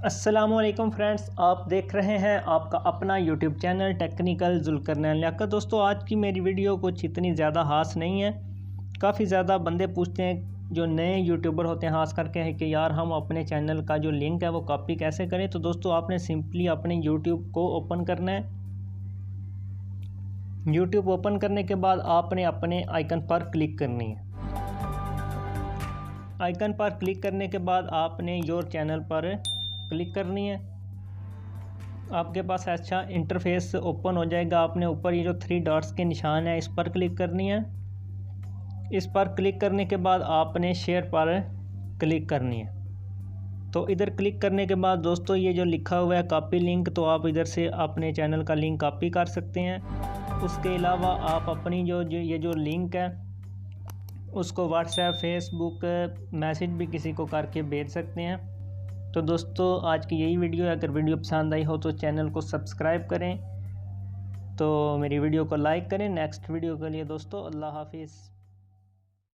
अस्सलामुअलैकुम फ्रेंड्स, आप देख रहे हैं आपका अपना YouTube channel technical Zulqarnain Liyaqat. दोस्तों, आज की मेरी वीडियो कुछ इतनी ज़्यादा खास नहीं है। काफ़ी ज़्यादा बंदे पूछते हैं, जो नए यूट्यूबर होते हैं खास करके, है कि यार हम अपने चैनल का जो लिंक है वो कॉपी कैसे करें। तो दोस्तों, आपने सिंपली अपने यूट्यूब को ओपन करना है। यूट्यूब ओपन करने के बाद आपने अपने आइकन पर क्लिक करनी है। आइकन पर क्लिक करने के बाद आपने योर चैनल पर क्लिक करनी है। आपके पास अच्छा इंटरफेस ओपन हो जाएगा। आपने ऊपर ये जो 3 डॉट्स के निशान है इस पर क्लिक करनी है। इस पर क्लिक करने के बाद आपने शेयर पर क्लिक करनी है। तो इधर क्लिक करने के बाद दोस्तों, ये जो लिखा हुआ है कॉपी लिंक, तो आप इधर से अपने चैनल का लिंक कॉपी कर सकते हैं। उसके अलावा आप अपनी ये जो लिंक है उसको व्हाट्सएप, फेसबुक मैसेज भी किसी को करके भेज सकते हैं। तो दोस्तों, आज की यही वीडियो है। अगर वीडियो पसंद आई हो तो चैनल को सब्सक्राइब करें, तो मेरी वीडियो को लाइक करें। नेक्स्ट वीडियो के लिए दोस्तों, अल्लाह हाफिज़।